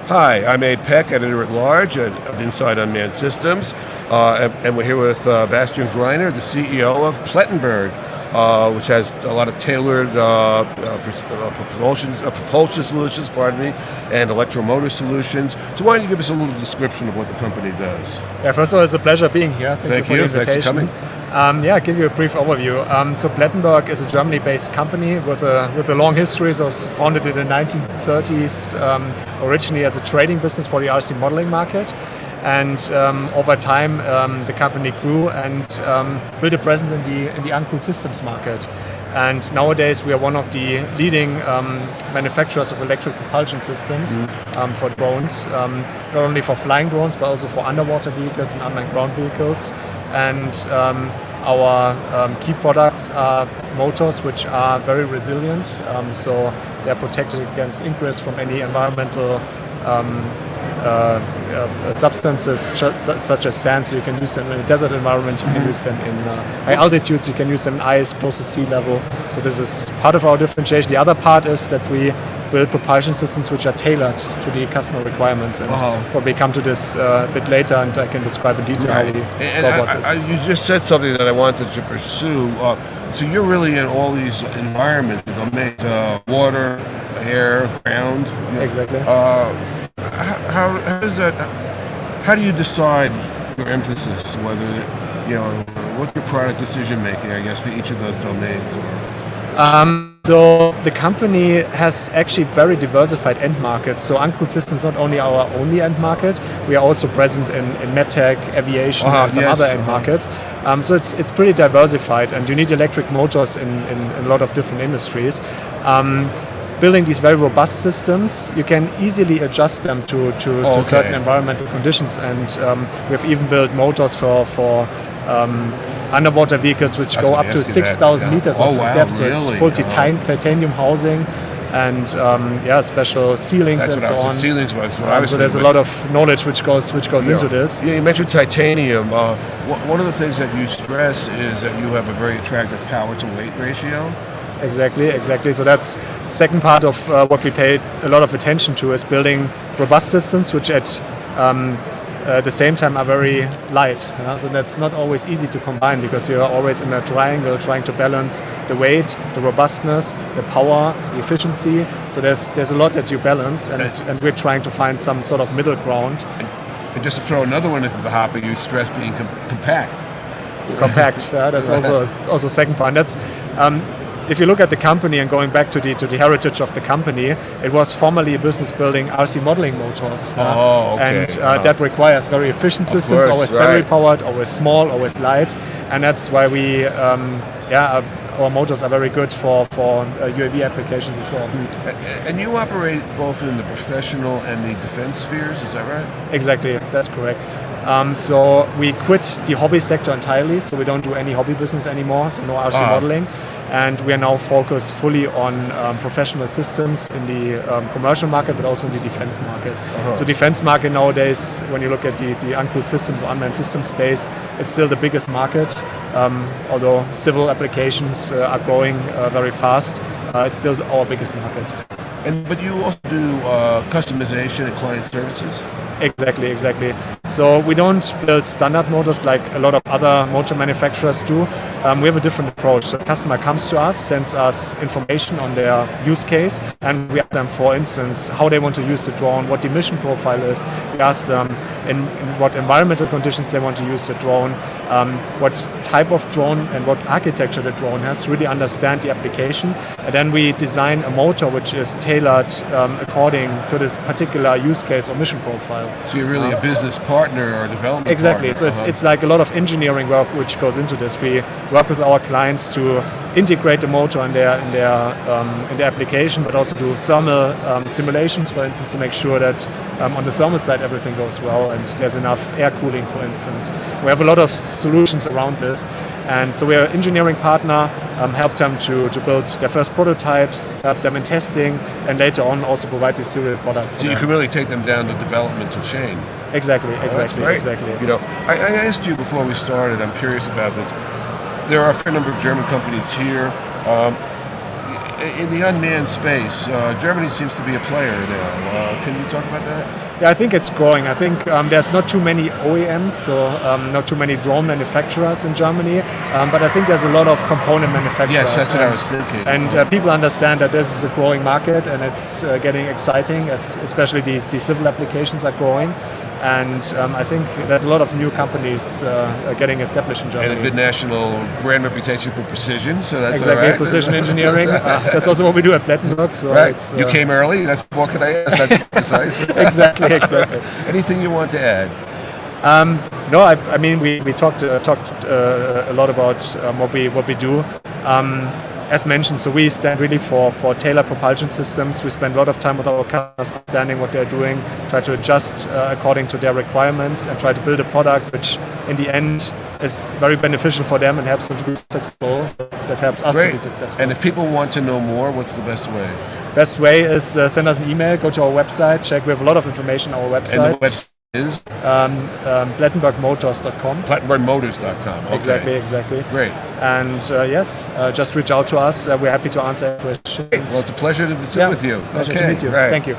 Hi, I'm Abe Peck, editor-at-large of Inside Unmanned Systems, and we're here with Bastian Greiner, the CEO of Plettenberg, which has a lot of tailored propulsion solutions, and electromotor solutions. So why don't you give us a little description of what the company does? Yeah, first of all, it's a pleasure being here. Thank you for the invitation. Thanks for coming. I'll give you a brief overview. So Plettenberg is a Germany-based company with a long history. So it was founded in the 1930s, originally as a trading business for the RC modeling market. And over time, the company grew and built a presence in the uncrewed systems market. And nowadays, we are one of the leading manufacturers of electric propulsion systems for drones, not only for flying drones, but also for underwater vehicles and unmanned ground vehicles. And our key products are motors, which are very resilient. So they are protected against ingress from any environmental substances such as sand, so you can use them in a desert environment, you can use them in high altitudes, you can use them in ice close to sea level. So this is part of our differentiation. The other part is that we build propulsion systems which are tailored to the customer requirements, and probably come to this a bit later, and I can describe in detail how we go about this. You just said something that I wanted to pursue. So you're really in all these environments, domains, water, air, ground. Exactly. How does that? How do you decide your emphasis? Whether what's your product decision making? I guess for each of those domains. So the company has actually very diversified end markets. So uncrewed systems is not only our only end market. We are also present in medtech, aviation, and some other end markets. So it's pretty diversified, and you need electric motors in a lot of different industries. Building these very robust systems, you can easily adjust them to certain environmental conditions, and we've even built motors for underwater vehicles which go up to 6,000 meters of depth. So it's full titanium housing and special ceilings and so on. So there's a lot of knowledge which goes into this. Yeah, you mentioned titanium. One of the things that you stress is that you have a very attractive power to weight ratio. Exactly. So that's the second part of what we pay a lot of attention to, is building robust systems which at the same time are very light. So that's not always easy to combine, because you're always in a triangle trying to balance the weight, the robustness, the power, the efficiency. So there's a lot that you balance, and we're trying to find some sort of middle ground. And just to throw another one into the hopper, you stress being compact. That's also second part. That's if you look at the company, and going back to the heritage of the company, it was formerly a business building RC modeling motors. And that requires very efficient systems, always battery powered, always small, always light. And that's why our motors are very good for UAV applications as well. And you operate both in the professional and the defense spheres, is that right? Exactly, that's correct. So we quit the hobby sector entirely, so we don't do any hobby business anymore, so no RC modeling. And we are now focused fully on professional systems in the commercial market, but also in the defense market. So defense market nowadays, when you look at the uncrewed systems or unmanned system space, is still the biggest market. Although civil applications are growing very fast, it's still our biggest market. But you also do customization and client services? Exactly. So we don't build standard motors like a lot of other motor manufacturers do. We have a different approach. So the customer comes to us, sends us information on their use case, and we ask them, for instance, how they want to use the drone, what the mission profile is. We ask them in what environmental conditions they want to use the drone, what type of drone and what architecture the drone has, to really understand the application. And then we design a motor which is tailored according to this particular use case or mission profile. So you're really a business partner or development partner. So it's like a lot of engineering work which goes into this. We work with our clients to integrate the motor in their application, but also do thermal simulations, for instance, to make sure that on the thermal side everything goes well and there's enough air cooling, for instance. We have a lot of solutions around this, and so we're an engineering partner, help them to build their first prototypes, help them in testing, and later on also provide the serial product. So you can really take them down the developmental chain. Exactly. I asked you before we started, I'm curious about this. There are a fair number of German companies here. in the unmanned space, Germany seems to be a player now. Can you talk about that? Yeah, I think it's growing. I think there's not too many OEMs, so not too many drone manufacturers in Germany, but I think there's a lot of component manufacturers. Yes, that's what I was thinking. And people understand that this is a growing market and it's getting exciting, especially the civil applications are growing. And I think there's a lot of new companies getting established in Germany. And a good national brand reputation for precision, so that's exactly, all right. precision engineering. That's also what we do at Plettenberg. So right, you came early. That's what can I ask? That's precise. exactly. Anything you want to add? No, I mean we talked a lot about what we do. As mentioned, so we stand really for tailored propulsion systems. We spend a lot of time with our customers understanding what they're doing, try to adjust according to their requirements, and try to build a product which, in the end, is very beneficial for them and helps them to be successful. That helps us to be successful. And if people want to know more, what's the best way? Best way is send us an email, go to our website, check. We have a lot of information on our website. And the website is? Plettenbergmotors.com. Plettenbergmotors.com. Okay. Exactly. Great. And just reach out to us. We're happy to answer questions. Well, it's a pleasure to sit with you. Pleasure to meet you. Right. Thank you.